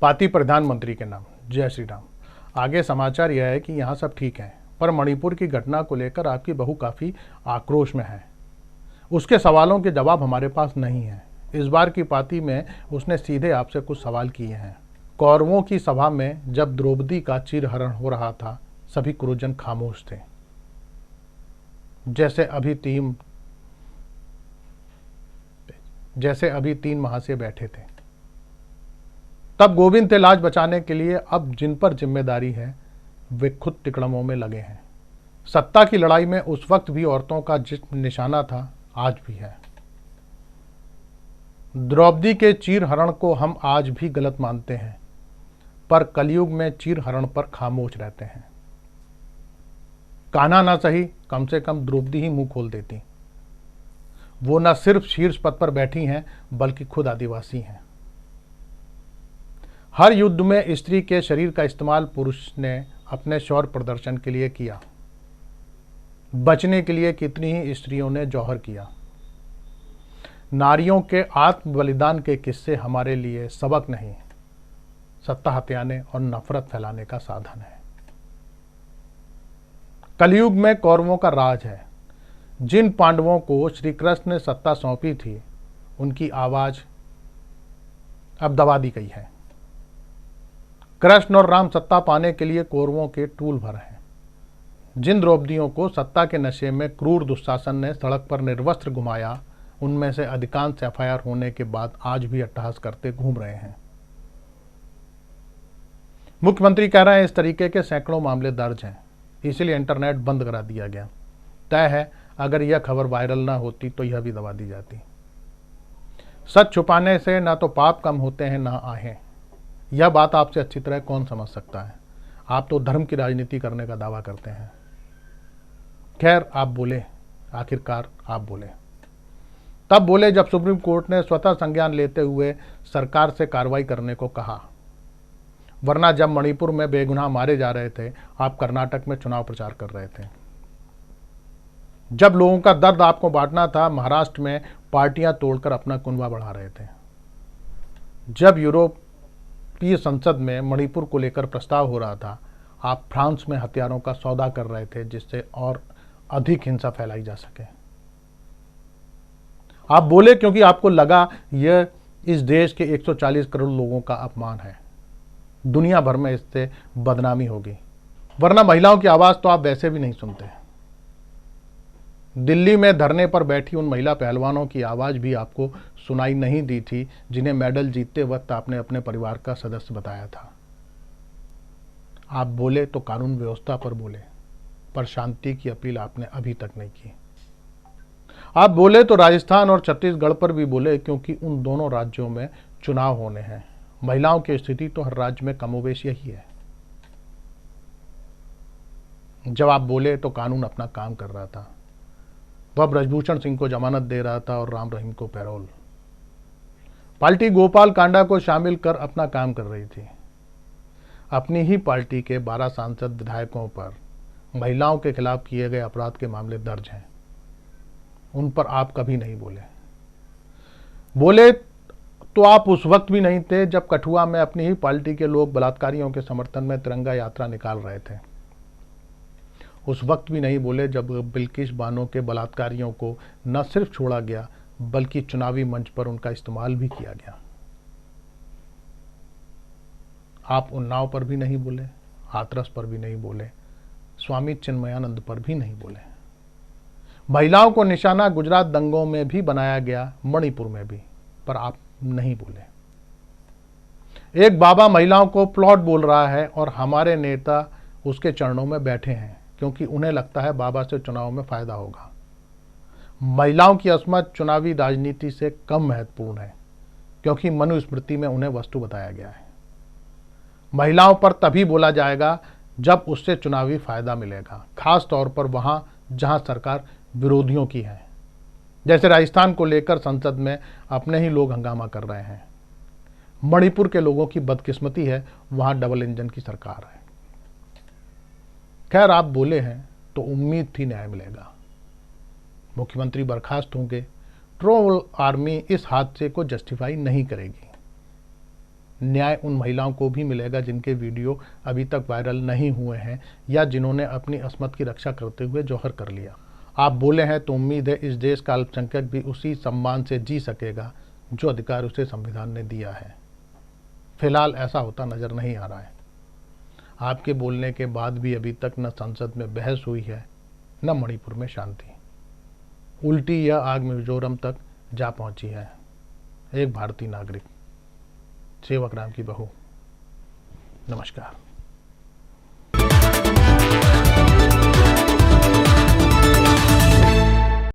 पाती प्रधानमंत्री के नाम। जय श्री राम। आगे समाचार यह है कि यहाँ सब ठीक है, पर मणिपुर की घटना को लेकर आपकी बहू काफ़ी आक्रोश में है। उसके सवालों के जवाब हमारे पास नहीं है। इस बार की पाती में उसने सीधे आपसे कुछ सवाल किए हैं। कौरवों की सभा में जब द्रौपदी का चीरहरण हो रहा था, सभी कुरुजन खामोश थे, जैसे अभी 3 माह से बैठे थे। तब गोविंद थे लाज बचाने के लिए, अब जिन पर जिम्मेदारी है वे खुद तिकड़मों में लगे हैं। सत्ता की लड़ाई में उस वक्त भी औरतों का जिस्म निशाना था, आज भी है। द्रौपदी के चीरहरण को हम आज भी गलत मानते हैं, पर कलयुग में चीरहरण पर खामोश रहते हैं। कान्हा ना सही, कम से कम द्रौपदी ही मुंह खोल देती। वो न सिर्फ शीर्ष पद पर बैठी हैं, बल्कि खुद आदिवासी हैं। हर युद्ध में स्त्री के शरीर का इस्तेमाल पुरुष ने अपने शौर्य प्रदर्शन के लिए किया। बचने के लिए कितनी ही स्त्रियों ने जौहर किया। नारियों के आत्म बलिदान के किस्से हमारे लिए सबक नहीं, सत्ता हथियाने और नफरत फैलाने का साधन है। कलयुग में कौरवों का राज है। जिन पांडवों को श्री कृष्ण ने सत्ता सौंपी थी, उनकी आवाज अब दबा दी गई है। कृष्ण और राम सत्ता पाने के लिए कौरवों के टूल भर हैं। जिन द्रौपदियों को सत्ता के नशे में क्रूर दुशासन ने सड़क पर निर्वस्त्र घुमाया, उनमें से अधिकांश एफआईआर होने के बाद आज भी अट्टहास करते घूम रहे हैं। मुख्यमंत्री कह रहे हैं इस तरीके के सैकड़ों मामले दर्ज हैं, इसलिए इंटरनेट बंद करा दिया गया। तय है, अगर यह खबर वायरल ना होती तो यह भी दबा दी जाती। सच छुपाने से ना तो पाप कम होते हैं, ना आहें। यह बात आपसे अच्छी तरह कौन समझ सकता है? आप तो धर्म की राजनीति करने का दावा करते हैं। खैर, आप बोले, आखिरकार आप बोले। तब बोले जब सुप्रीम कोर्ट ने स्वतः संज्ञान लेते हुए सरकार से कार्रवाई करने को कहा। वरना जब मणिपुर में बेगुनाह मारे जा रहे थे, आप कर्नाटक में चुनाव प्रचार कर रहे थे। जब लोगों का दर्द आपको बांटना था, महाराष्ट्र में पार्टियां तोड़कर अपना कुनबा बढ़ा रहे थे। जब यूरोपीय संसद में मणिपुर को लेकर प्रस्ताव हो रहा था, आप फ्रांस में हथियारों का सौदा कर रहे थे, जिससे और अधिक हिंसा फैलाई जा सके। आप बोले क्योंकि आपको लगा यह इस देश के 140 करोड़ लोगों का अपमान है, दुनिया भर में इससे बदनामी होगी। वरना महिलाओं की आवाज तो आप वैसे भी नहीं सुनते। दिल्ली में धरने पर बैठी उन महिला पहलवानों की आवाज भी आपको सुनाई नहीं दी थी, जिन्हें मेडल जीतते वक्त आपने अपने परिवार का सदस्य बताया था। आप बोले तो कानून व्यवस्था पर बोले, पर शांति की अपील आपने अभी तक नहीं की। आप बोले तो राजस्थान और छत्तीसगढ़ पर भी बोले, क्योंकि उन दोनों राज्यों में चुनाव होने हैं। महिलाओं की स्थिति तो हर राज्य में कमोबेश यही है। जब आप बोले तो कानून अपना काम कर रहा था। वह ब्रजभूषण सिंह को जमानत दे रहा था और राम रहीम को पैरोल। पार्टी गोपाल कांडा को शामिल कर अपना काम कर रही थी। अपनी ही पार्टी के 12 सांसद विधायकों पर महिलाओं के खिलाफ किए गए अपराध के मामले दर्ज हैं। उन पर आप कभी नहीं बोले। बोले तो आप उस वक्त भी नहीं थे जब कठुआ में अपनी ही पार्टी के लोग बलात्कारियों के समर्थन में तिरंगा यात्रा निकाल रहे थे। उस वक्त भी नहीं बोले जब बिल्किस बानो के बलात्कारियों को न सिर्फ छोड़ा गया, बल्कि चुनावी मंच पर उनका इस्तेमाल भी किया गया। आप उन्नाव पर भी नहीं बोले, हाथरस पर भी नहीं बोले, स्वामी चिन्मयानंद पर भी नहीं बोले। महिलाओं को निशाना गुजरात दंगों में भी बनाया गया, मणिपुर में भी, पर आप नहीं बोले। एक बाबा महिलाओं को प्लॉट बोल रहा है और हमारे नेता उसके चरणों में बैठे हैं, क्योंकि उन्हें लगता है बाबा से चुनाव में फायदा होगा। महिलाओं की अस्मत चुनावी राजनीति से कम महत्वपूर्ण है, क्योंकि मनुस्मृति में उन्हें वस्तु बताया गया है। महिलाओं पर तभी बोला जाएगा जब उससे चुनावी फायदा मिलेगा, खास तौर पर वहां जहां सरकार विरोधियों की है। जैसे राजस्थान को लेकर संसद में अपने ही लोग हंगामा कर रहे हैं। मणिपुर के लोगों की बदकिस्मती है, वहां डबल इंजन की सरकार है। खैर, आप बोले हैं तो उम्मीद थी न्याय मिलेगा। मुख्यमंत्री बर्खास्त होंगे, ट्रोल आर्मी इस हादसे को जस्टिफाई नहीं करेगी। न्याय उन महिलाओं को भी मिलेगा जिनके वीडियो अभी तक वायरल नहीं हुए हैं या जिन्होंने अपनी अस्मत की रक्षा करते हुए जौहर कर लिया। आप बोले हैं तो उम्मीद है इस देश का अल्पसंख्यक भी उसी सम्मान से जी सकेगा जो अधिकार उसे संविधान ने दिया है। फिलहाल ऐसा होता नजर नहीं आ रहा है। आपके बोलने के बाद भी अभी तक न संसद में बहस हुई है न मणिपुर में शांति। उल्टी यह आग मिजोरम तक जा पहुंची है। एक भारतीय नागरिक, सेवक राम की बहू। नमस्कार।